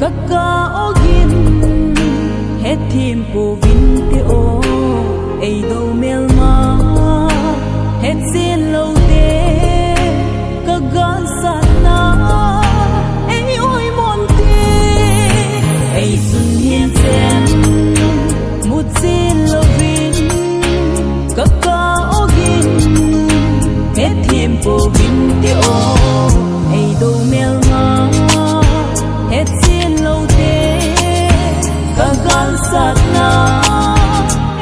kakaogin het thim po vin te o ei do mel ma het sin lo te kagal sat na ei oi mon te ei sun hian chen mut sin lo vin kakaogin het thim po vin te o ei do mel ma het sin lo te kagal sat na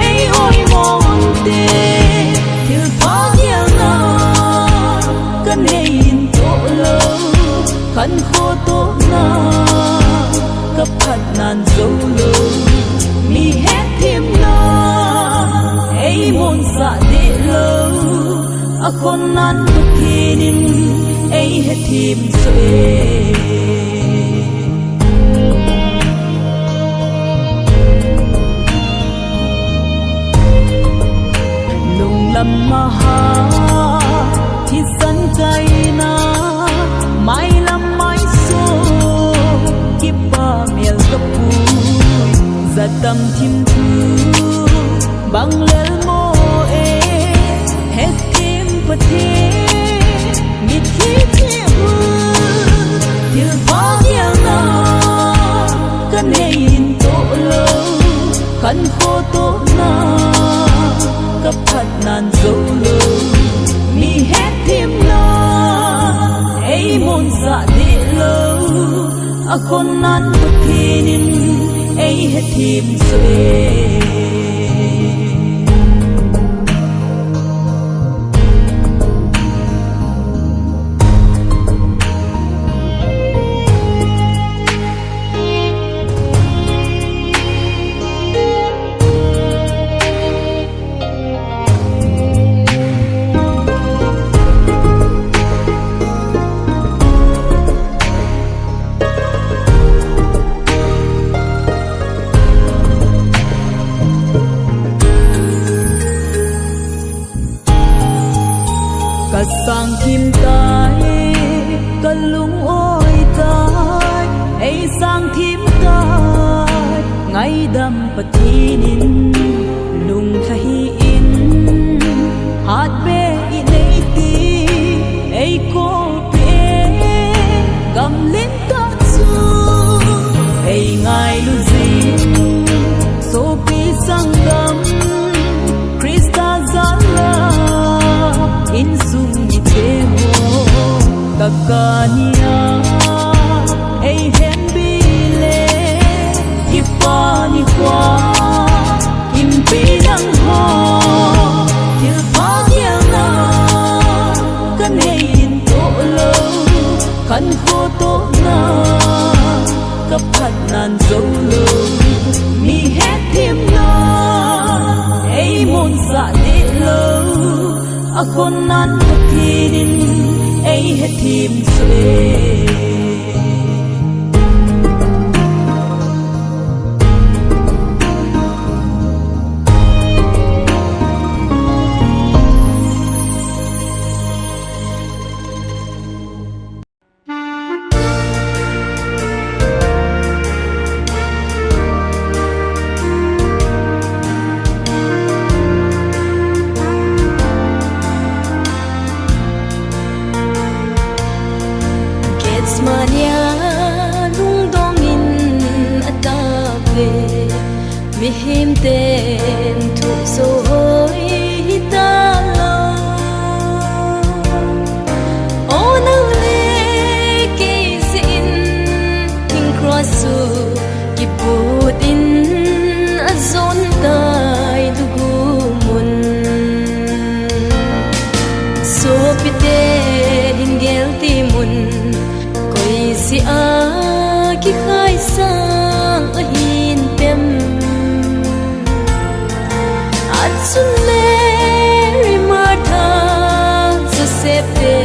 ei oi mon te til pa dial na kan hein to lo kan kho to na ka phat nan zo lo mi het thim na ei mon sa de lo a kon nan thinin ei het thim se lam maha thi san kai na mai lam mai so ki pa mel ka pu za tam thim thu bang lel mo e het thim pa the mi thi thi hu til va dia na kan hein to lo kan kho to na ka phat nan zo lo mi het thim na ei mon sa de lo a kon nan thinin ei het thim se sang kim tai ka lung oi tai ei sang thim tai ngai dam pathinin lung thahi in hat be i nei ti ei ko pe gam len ta chu ei ngai lu zi so pi sang gam krista zala in sum ni te ho takania ei hen bi le ki pa ni kwa kim pi nang ho til pa dia na kan hein to lo kan kho to na ka phat nan zo lo mi het thim na ei mon sa de lo a kon nan thinin ei het thim se mi him ten thu so hoi ta lo o nang le ke sin thing cross su ki put in a zon tai du gu mun so pite hingel ti mun koi si a ki khai sa a hin pem Sun Mary Martha Giuseppe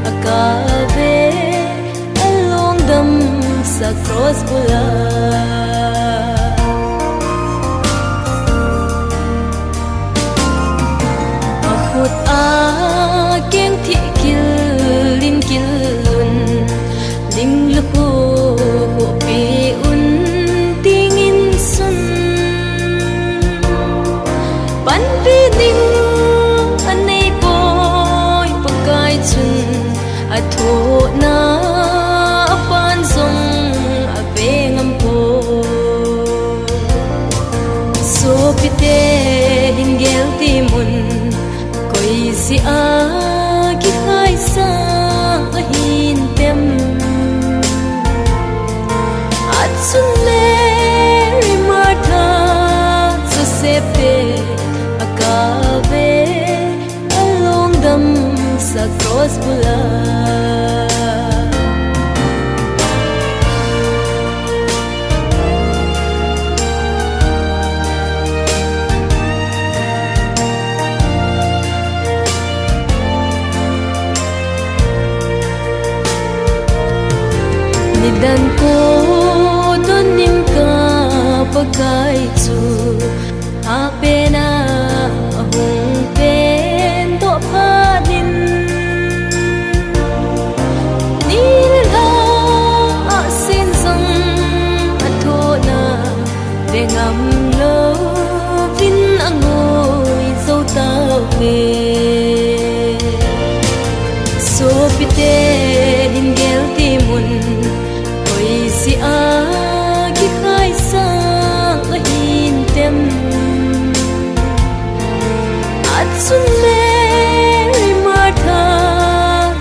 Agave along them sa cross pula Ahut a keng thi kil lin kil lun ling lu hu pi nidan ko donin ka pagkay chu apena ahong pen do padin nila asin sang athona rengam lo vin angoi zo tao me so pite hingel timun koi si a ki khai sa hin tem atsun me martha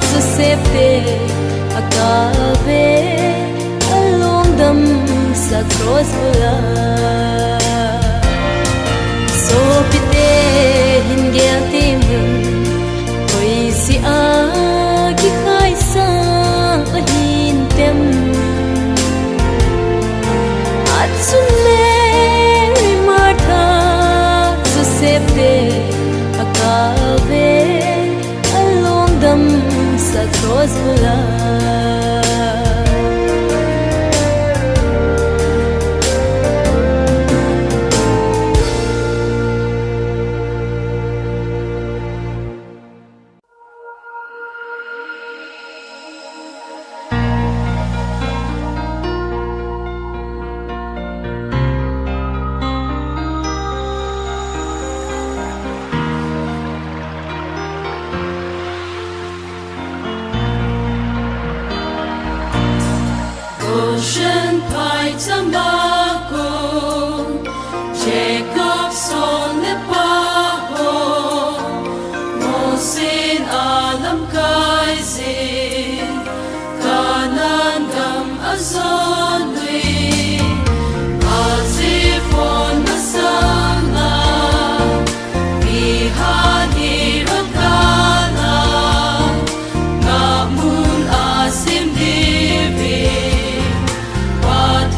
so septe akave along dam sa cross bula so pite hingel timun koi si a ki khai sa hin tem atsun me martha so septe akave along dam sa cross bula Ocean Pai Tamako, Jacob Son Nepaho, Mosin Alam Kaisin, Kanan Gam Azonui, Azifon Masanga, Bihani Rakala, Namun Asim Divi. What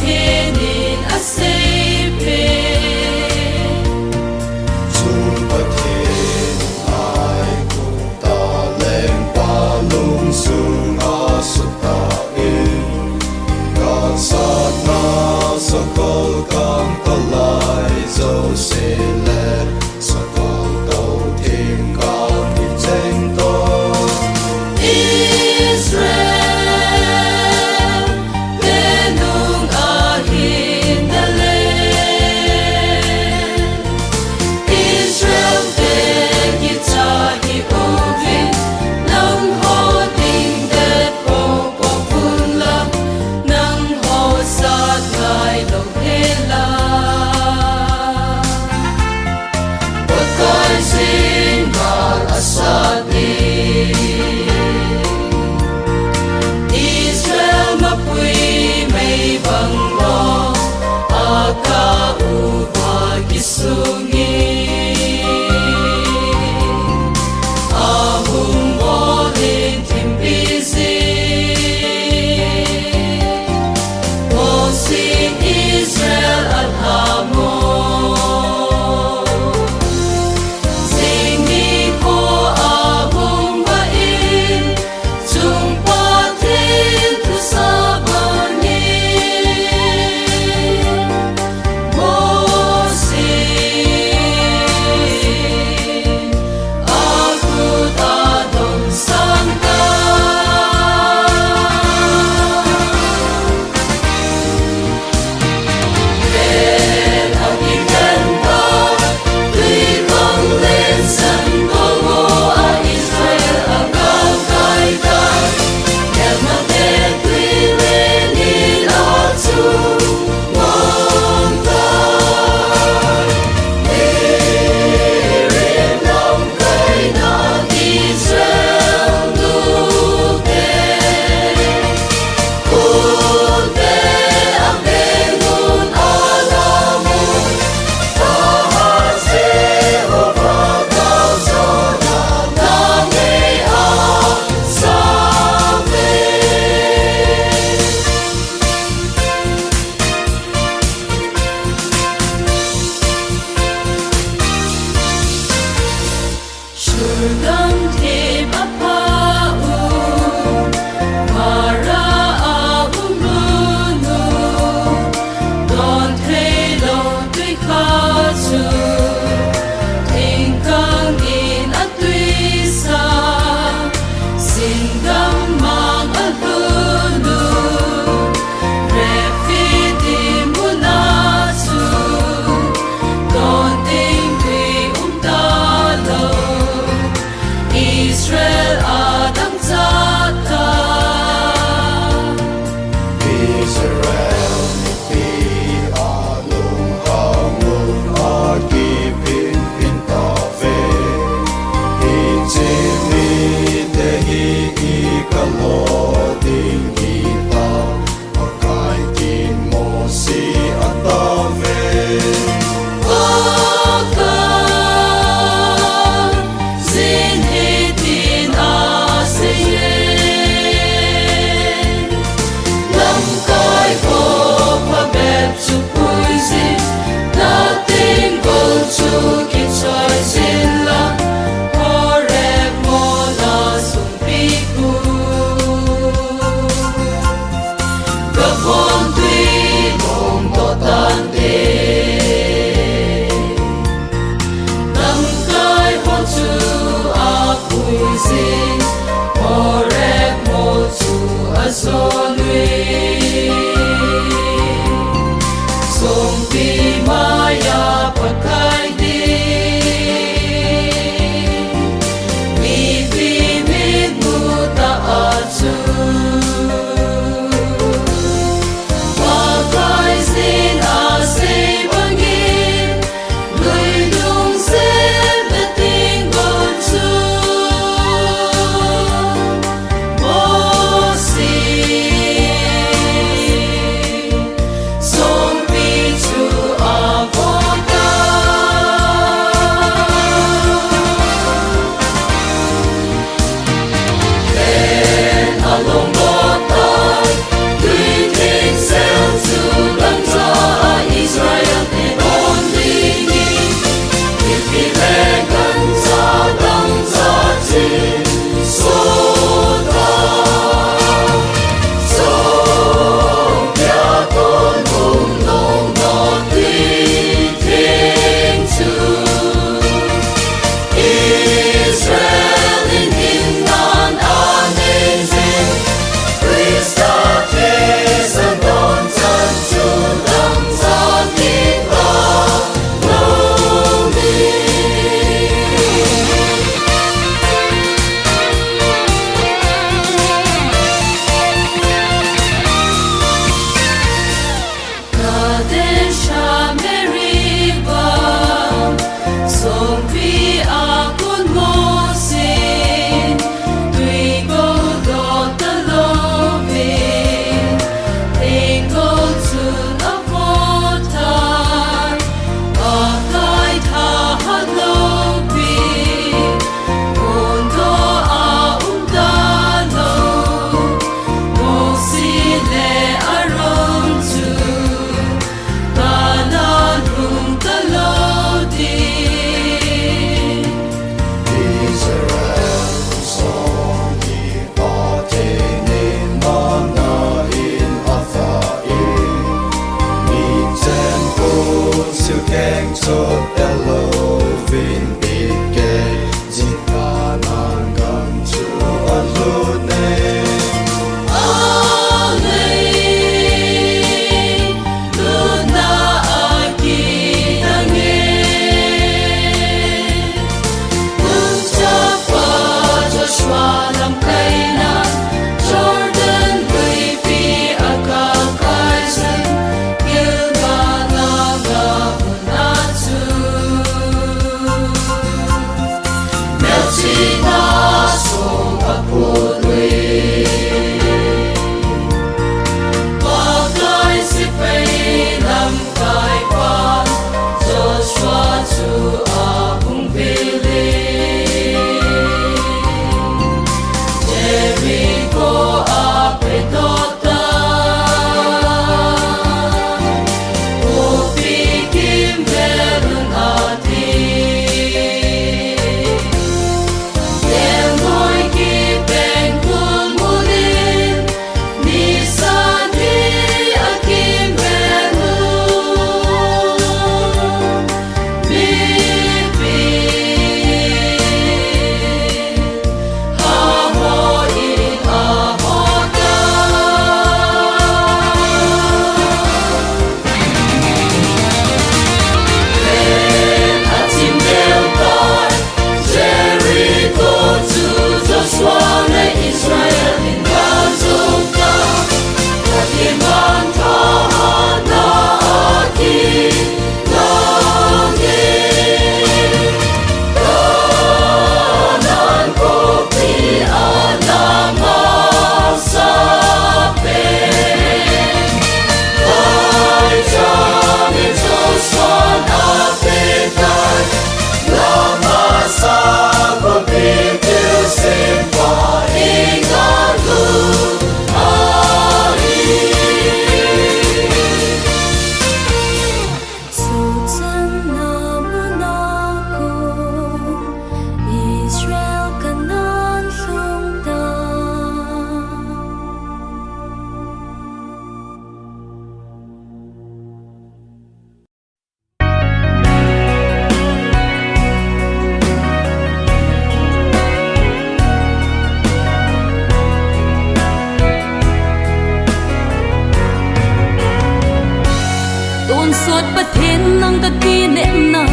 suốt bất thiên nang ka ki nem na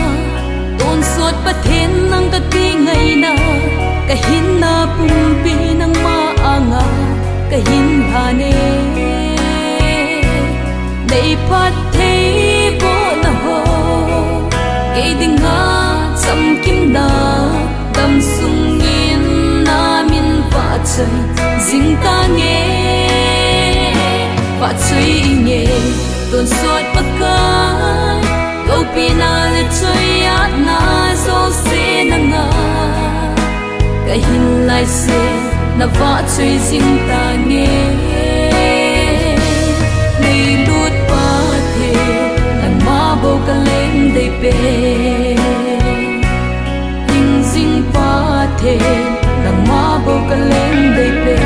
tôn suốt bất thiên nang ka ki ngày na ka hin na pum pi nang ma anga ka hin ha ne dei pat thei bo na ho ke ding nga sam kim na dam sung in na min pa chai jing ta nge pa chai nge tôn suốt bất can câu pina le chơi at na so se na nga cái hin lai se na va chơi jing ta nge nei lut pa the nang ma bo ka leng dei pe hin jing pa the nang ma bo ka leng dei pe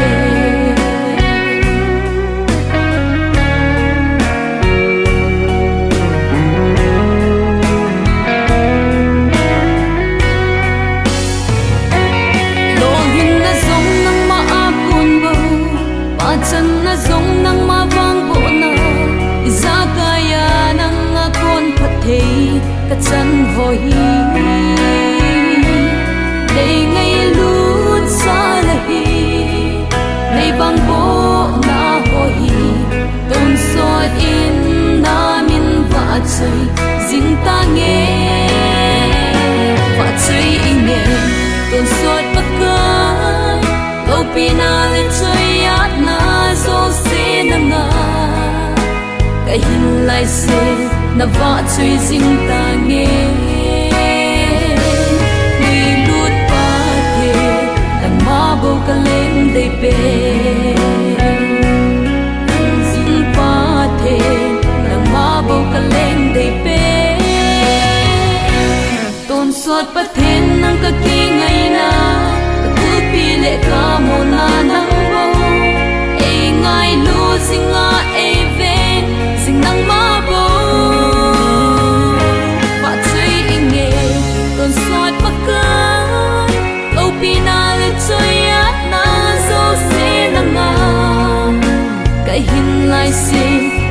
chân na giống nang ma vang bộ na za kaya nang a kon phat thei ka chan hoi dei ngai lut sa la hi nei bang bo na hoi ton so in na min va chai jing ta nge va chai nge ton so pa ka câu pina lên chơi at na so se na nga cái hin lai se na va chơi jing ta nge ni lut pa the nang ma bo ka leng dei pe jing pa the nang ma bo ka leng dei pe ton suat pa then nang ka ki ngai na pi le ka mo na nang bo e ngai lu singa e ve sing nang ma bo pa chui inge ton soi pa ka o pi na le chui at na so se na nga kai hin lai se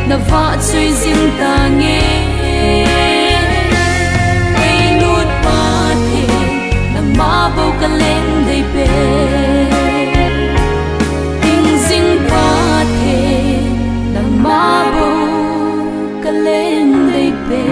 na va chui jing ta nge ma bo ka leng dei pe ting jing pa the nang ma bo ka leng dei pe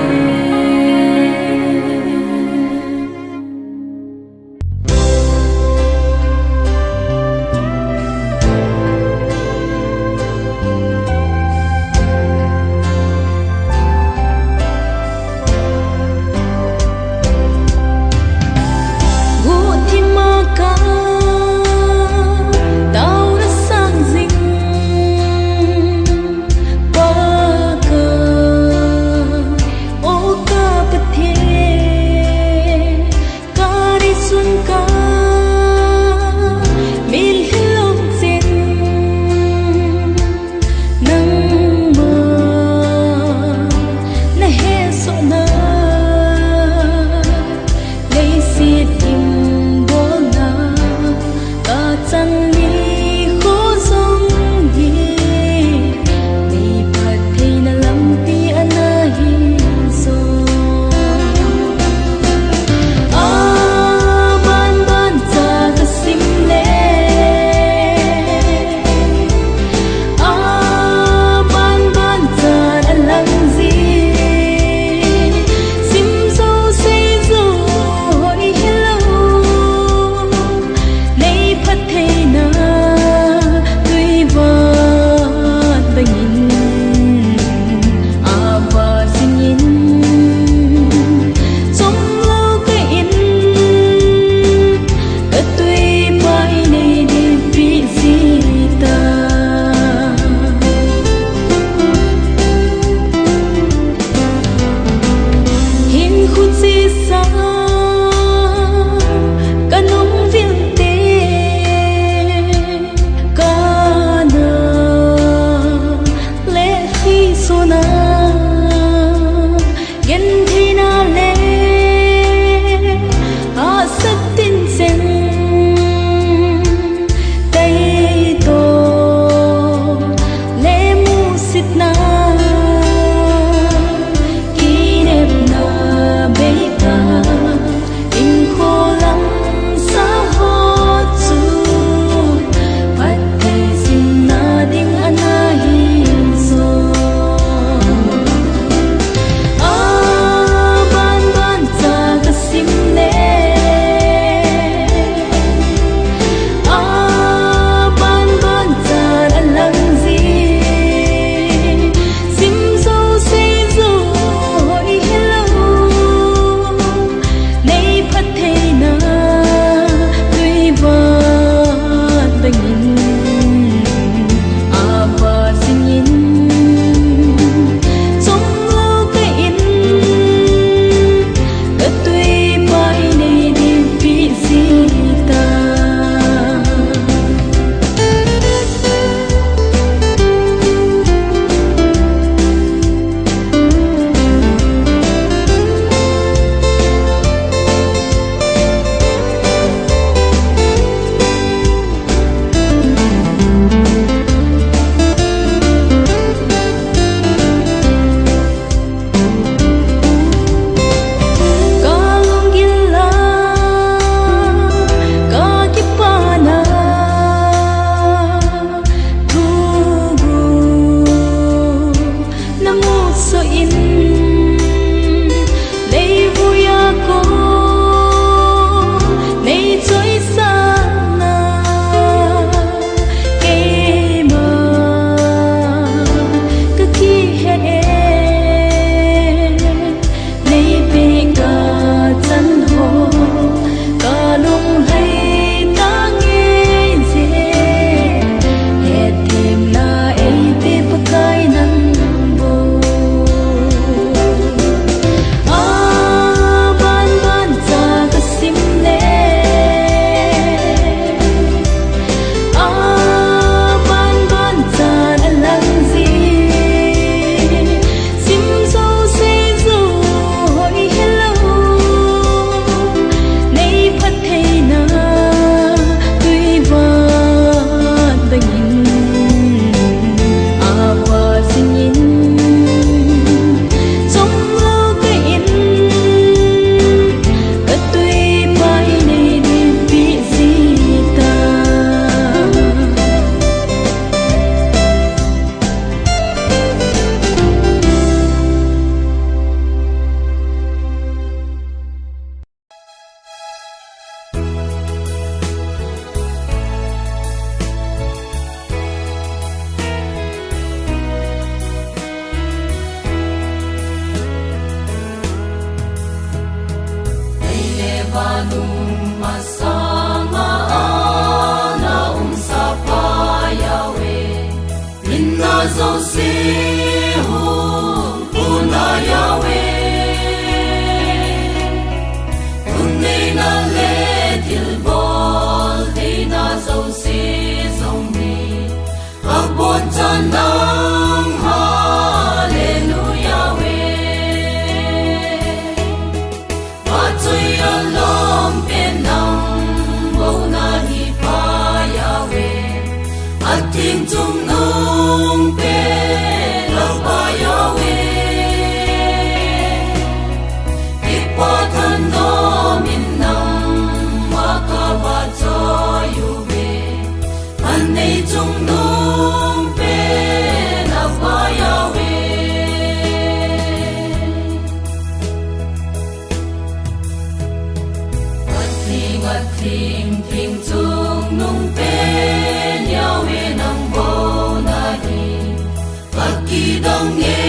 nung masama na sa pa Yahweh inna zo si hu una Yahweh unne na le til bol de na zo si zong mi abon chan nang hallelujah we wa chui alom pen nang bo na hi pa Yahweh ating chung nung pe la pa Yahweh ipa than no min nang ma ka ba cho yu be an nei chung nung pe la pa Yahweh ating chung nung pe Yahweh nang bo na hi Aki dang nghe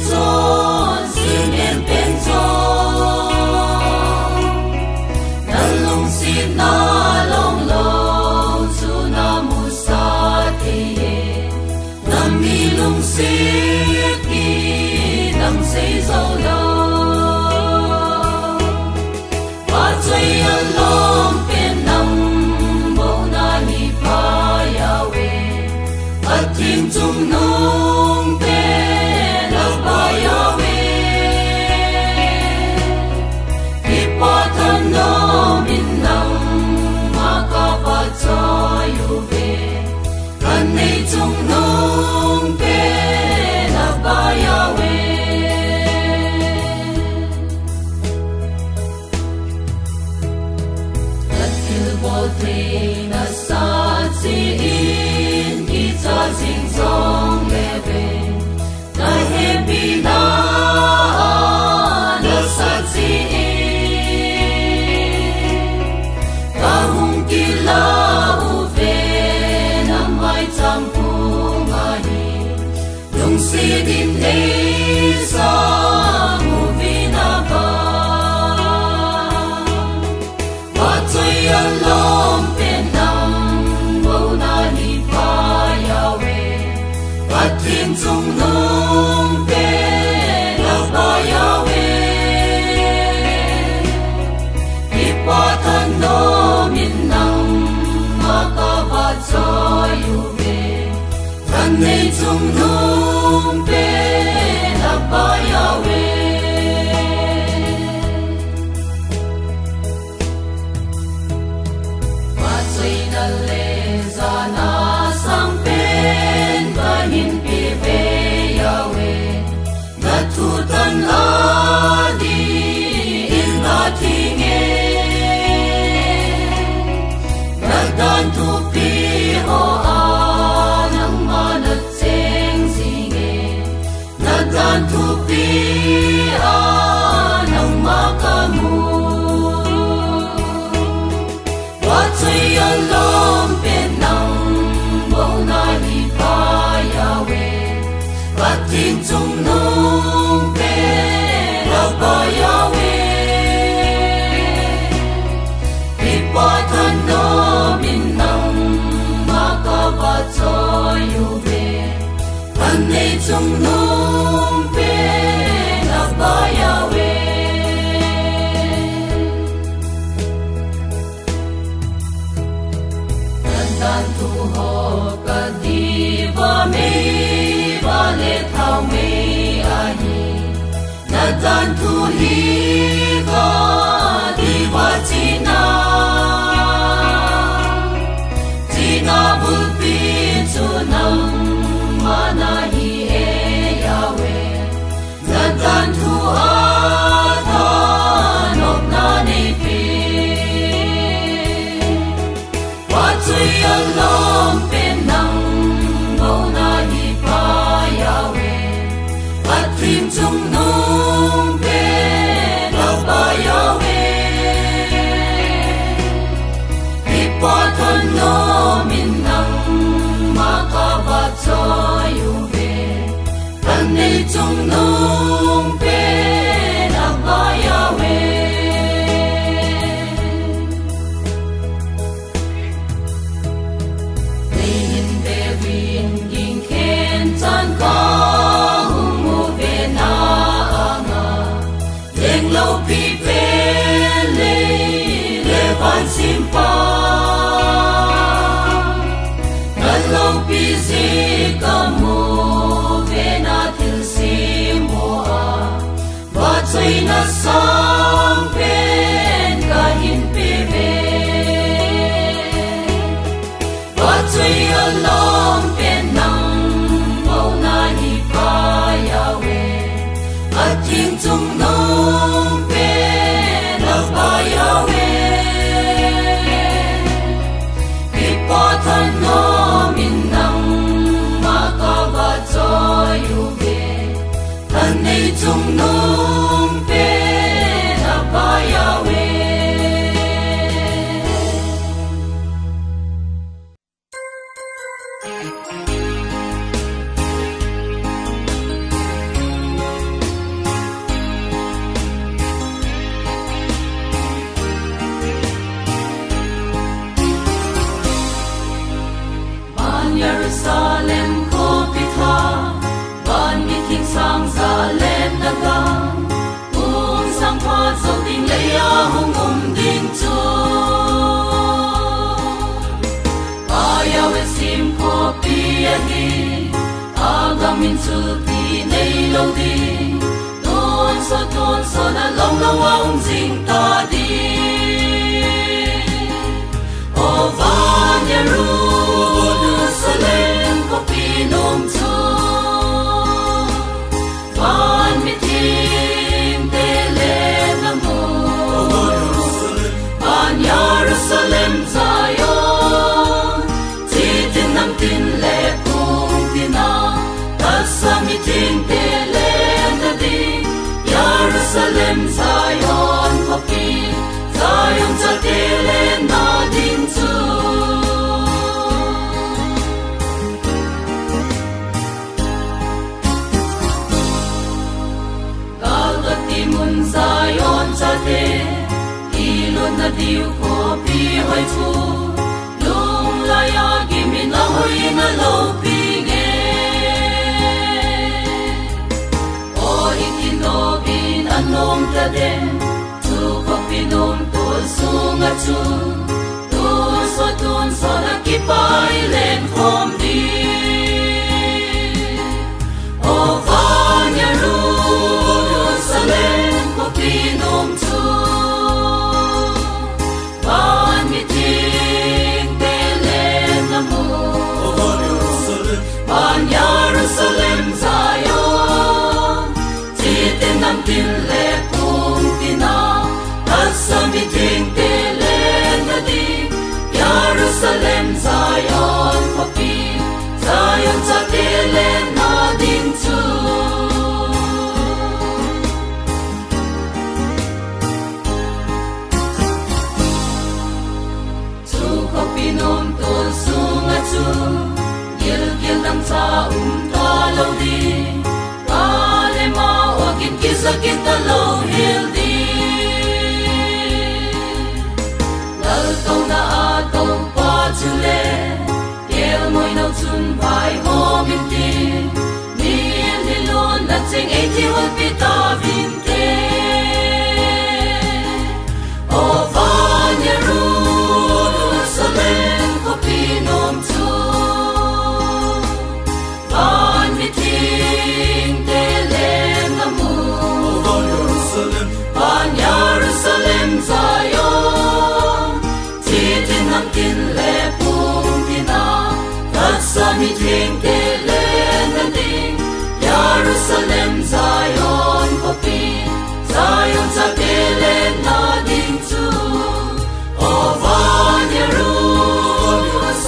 chon sin em pen chon Nalung sin na long long chu na mu sa te ye Nam mi lung sit ki dang say zo lo Ba chui alom pen nam bo na hi pa Yahweh ating chung nung pe la pa Yahweh ipa than no min nang ma ka pa cho yu be kan nei chung nung pe la pa Yahweh atil bo te na sa si in ki cha sing song le be na happy na sa si ka hung ki la u ve na mai chang pu ma hi dung si din he sa mu vi na ba wa chui alom pen nam bo na hi pa Yahweh ating chung nung pe la pa Yahweh ipa than no min nang ma ka ba cho yu be kan nei chung nung pe la pa Yahweh wa chui na le za na sang pen ka hin pi ve Yahweh na thu tan la di in na thi nge na dan tu pi ho a nang ma na cheng si nge na dan tu pi a nang ma ka mu wa chui alom pen nang bo na hi pa Yahweh ating chung nung pe la pa Yahweh ipa than no min nang ma ka ba cho yu be kan nei chung nung pe la pa Yahweh dan tu ho ka di va me va le thao me a hi na dan tu hi ka di va chi na bul pi chu nang ma na hi e Yahweh na dan tu a tha nop na nei pi wa chui alom pen nang bo na hi pa Yahweh ating chung nung pe la pa Yahweh ipa than no min nang ma ka ba cho yu be kan nei chung nung pe la pa Yahweh tuay na sang pen kahin peve wa tuay along pen nang mau na hi pa yawe ating tung nong pen na pa yawe ipatan no min nang makabazoy uve tanay tung nong pen na pa yawe. Jerusalem ko pitha ban mi king sang za len daga un sang pha zo ding le ya hong ding chu aya we sim ko pi a hi aga min chu ti nei lo di ton so na long lo wang jing ta di o van Jerusalem ko pinom chu van mi tim te le na mo van Jerusalem Zion ti tin nam tin le kung tina tasa mi tin te le na di Jerusalem Zion ko pi Zion cha te le na din chu mun Zion cha te ilon na diu ko pi hoi chu lung la ya gi min la hoi na lo pi nge o ikino bin anom ta de tu ko pinom tu sunga chu tu so na ki pai len khom di o van Jerusalem ko pinom chu van mi ting te len na mo van Jerusalem Zion ti tin nam tin le kung tina tasa mi ting te len na di Jerusalem Zion ko pi Zion cha te len na din chu pinom tol sunga chu gil dang cha ta lo di ale ma o kin kisakit ta lo hil di lal to na a to pa chu le kel moi no chun vai ho min ti mi li lon na cheng e ti hol pi ta vin te o van Jerusalem ko pinom chu van mi ting te len na mo van Jerusalem Zion ti tin nam tin le pung tina tasa mi ting te len na di Jerusalem Zion ko pi Zion cha te len na ding chu o van Jerusalem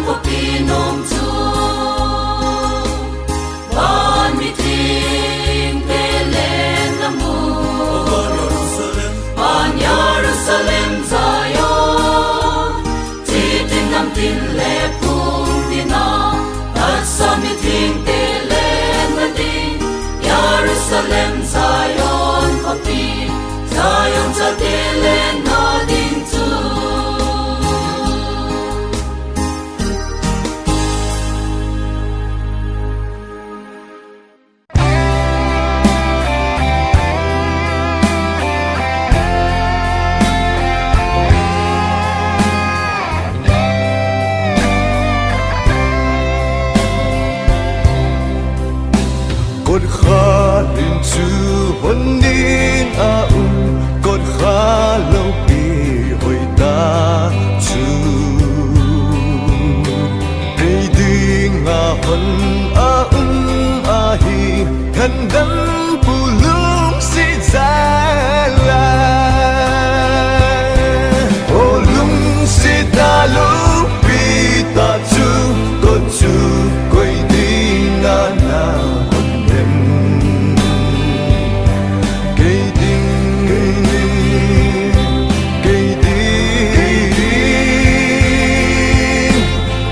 ko pinom chu van mi ting te len na mo van Jerusalem Zion ti tin nam tin le pung tina tasa mi ting te len na di Jerusalem Zion ko pi Zion cha te len na din chu Cột khói linh chu hôn nín cột khá lâu bị hồi ta chu cây đi ngà hôn hi thân đắm bù lung si ra la ô lung si ta lu bi ta chu có chu quay đi na na hôn đêm cây đinh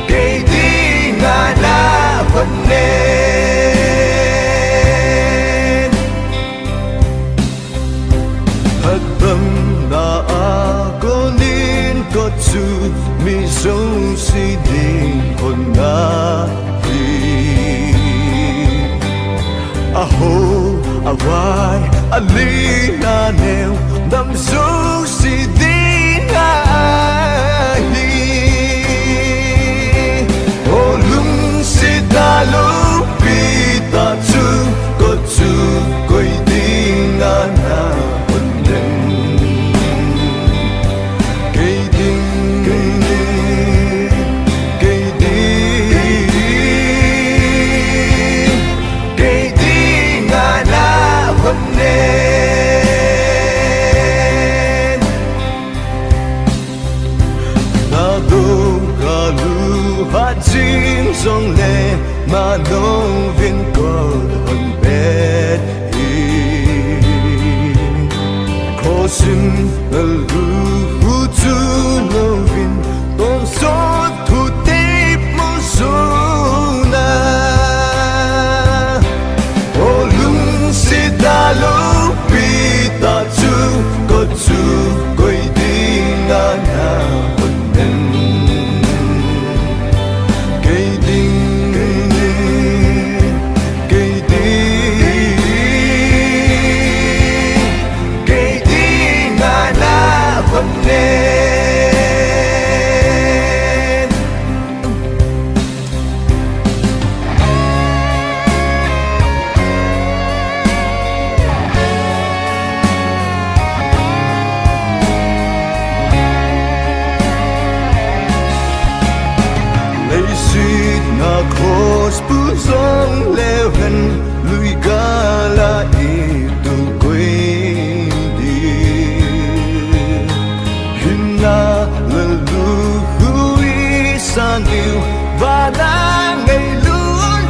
cây đi na na hôn đêm thật tâm na có nín có chu mi sâu si đinh hôn na hi a ho a vai a li na neo đam sâu si đinh na hi ô lung si ta lu pi ta chu có chu quay đi na na hôn đêm cây đinh ngà na hôn đêm ta đâu cả lu hát chim trong lệ mà đông viên cột hôn bét hi khó xin lu hu chu lâu viên tôn số thu tiếp mô số na ô lung si ta lu pi ta chu có chu quay đi na na hôn đêm cây đinh ngà na hôn đêm lấy suy na cross bu song leo hen lui gala i tu quay đi hin na le lu hui san yêu và na ngày lu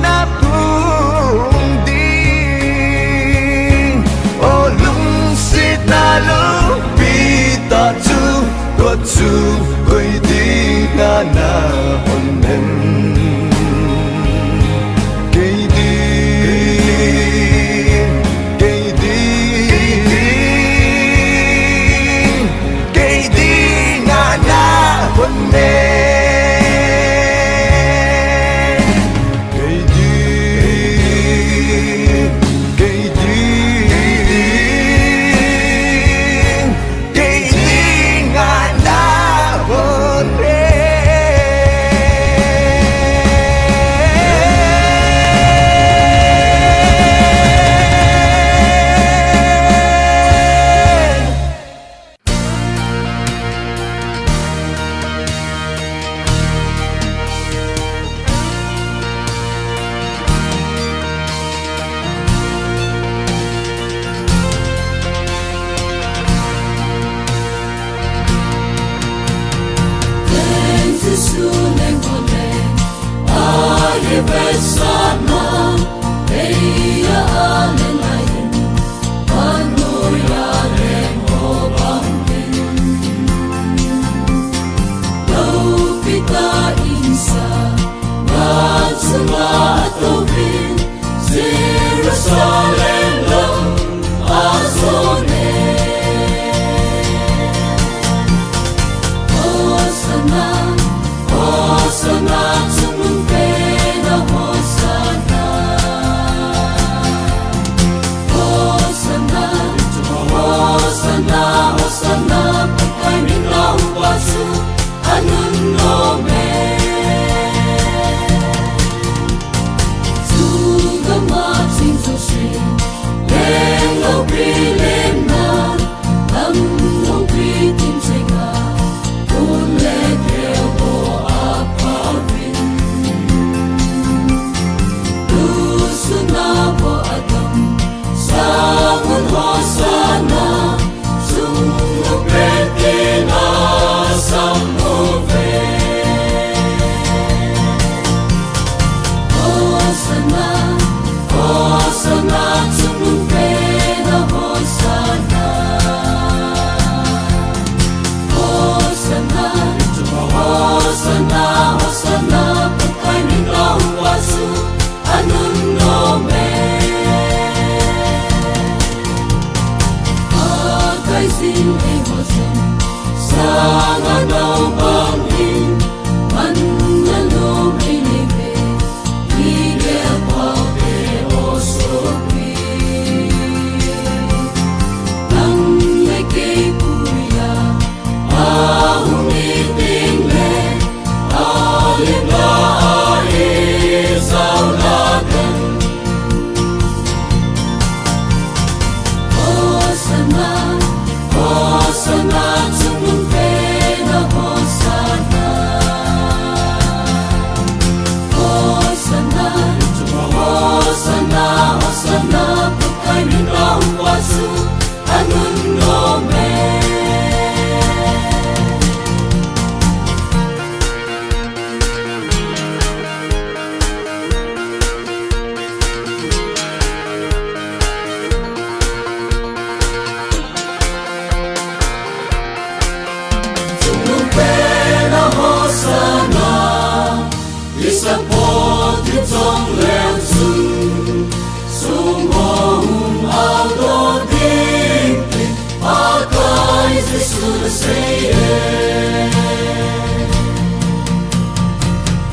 na pung đi ô lung si ta lu pi ta chu có chu quay đi na na hôn đêm cây đi ngà na hôn đêm cây đi ngà na hôn đêm Sing Audodinti, Akai Jesus Savior.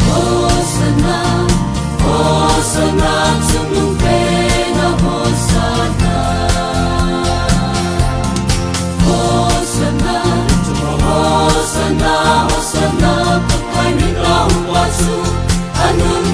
Hosanna, Hosanna, Tumnung Pena Hosanna. Hosanna, Hosanna, Hosanna, Pakai Minau Wasu, Anun